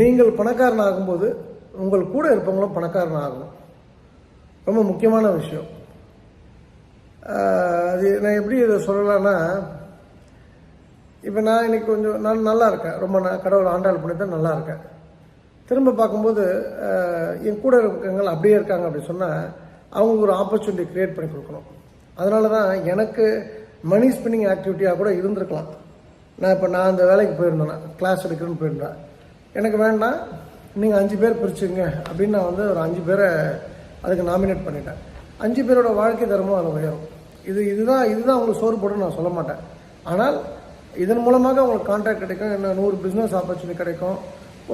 நீங்கள் பணக்காரன் ஆகும்போது உங்கள் கூட இருப்பவங்களும் பணக்காரன் ஆகணும். ரொம்ப முக்கியமான விஷயம். அது நான் எப்படி இதை சொல்லலான்னா, இப்போ நான் இன்னைக்கு கொஞ்சம் நான் நல்லா இருக்கேன், ரொம்ப கடவுள் ஆண்டாள் பண்ணி தான் நல்லா இருக்கேன். திரும்ப பார்க்கும்போது என் கூட இருக்கவங்க அப்படியே இருக்காங்க அப்படின்னு சொன்னால் அவங்களுக்கு ஒரு ஆப்பர்ச்சுனிட்டி க்ரியேட் பண்ணி கொடுக்கணும். அதனால தான் எனக்கு மணி ஸ்பெண்டிங் ஆக்டிவிட்டியாக கூட இருந்திருக்கலாம். நான் அந்த வேலைக்கு போயிருந்தேன்னா, கிளாஸ் எடுக்கிறேன்னு போயிருந்தேன், எனக்கு வேண்டாம் நீங்கள் 5 பேர் பிரிச்சுங்க அப்படின்னு நான் வந்து ஒரு 5 பேரை அதுக்கு நாமினேட் பண்ணிட்டேன். 5 பேரோட வாழ்க்கை தரமும் அது உயரும். இதுதான் அவங்களுக்கு சோறு போடுன்னு நான் சொல்ல மாட்டேன். ஆனால் இதன் மூலமாக அவங்களுக்கு கான்ட்ராக்ட் கிடைக்கும், என்ன 100 பிஸ்னஸ் ஆப்பர்ச்சுனிட்டி கிடைக்கும்,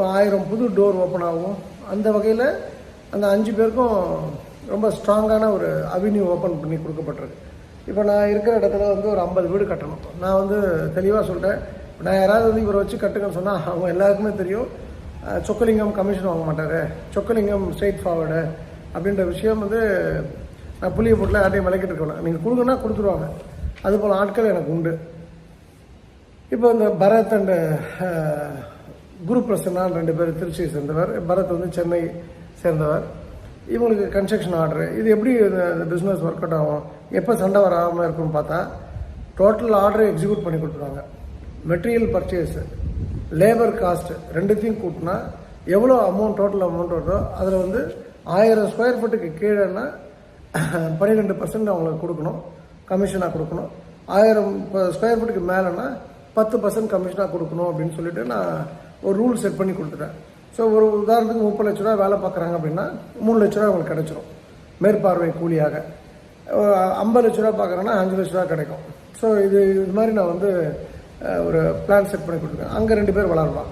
1000 புது டோர் ஓப்பன் ஆகும். அந்த வகையில் அந்த 5 பேருக்கும் ரொம்ப ஸ்ட்ராங்கான ஒரு அவென்யூ ஓப்பன் பண்ணி கொடுக்கப்பட்டிருக்கு. இப்போ நான் இருக்கிற இடத்துல வந்து ஒரு 50 வீடு கட்டணும். நான் வந்து தெளிவாக சொல்லிட்டேன், நான் யாராவது வந்து இவரை வச்சு கட்டுங்கன்னு சொன்னால் அவங்க எல்லாருக்குமே தெரியும், சொக்கலிங்கம் கமிஷன் வாங்க மாட்டார், சொக்கலிங்கம் ஸ்ட்ரெயிட் ஃபார்வர்டு அப்படின்ற விஷயம் வந்து நான் புளிய போட்டில் யார்ட்டையும் விளக்கிட்டு இருக்கணும். நீங்கள் கொடுங்கன்னா கொடுத்துருவாங்க. அதுபோல் ஆட்கள் எனக்கு உண்டு. இப்போ இந்த பரத் அண்ட் குரு பிரசன்னான்னு 2 பேர் திருச்சியை சேர்ந்தவர், பரத் வந்து சென்னை சேர்ந்தவர். இவங்களுக்கு கன்ஸ்ட்ரக்ஷன் ஆர்டரு. இது எப்படி இந்த பிஸ்னஸ் ஒர்க் அவுட் ஆகும், எப்போ சண்டை வராமல் இருக்குன்னு பார்த்தா, டோட்டல் ஆர்டரை எக்ஸிக்யூட் பண்ணி கொடுத்துருவாங்க. மெட்டீரியல் பர்ச்சேஸு, லேபர் காஸ்ட்டு ரெண்டுத்தையும் கூட்டினா எவ்வளோ அமௌண்ட், டோட்டல் அமௌண்ட் வருதோ அதில் வந்து 1000 ஸ்கொயர் ஃபீட்டுக்கு கீழேன்னா 12% அவங்களுக்கு கொடுக்கணும், கமிஷனாக கொடுக்கணும். 1000 ஸ்கொயர் ஃபீட்டுக்கு மேலேன்னா 10% கமிஷனாக கொடுக்கணும் அப்படின்னு சொல்லிட்டு நான் ஒரு ரூல் செட் பண்ணி கொடுத்துட்டேன். ஸோ ஒரு உதாரணத்துக்கு 30 லட்ச ரூபா வேலை பார்க்குறாங்க அப்படின்னா 3 லட்ச ரூபா அவங்களுக்கு கிடைச்சிரும் மேற்பார்வை கூலியாக. 50 லட்ச ரூபா பார்க்குறாங்கன்னா 5 லட்ச ரூபா கிடைக்கும். ஸோ இது மாதிரி நான் வந்து ஒரு பிளான் செட் பண்ணி கொடுத்துருக்கேன். அங்கே 2 பேர் வளரலாம்.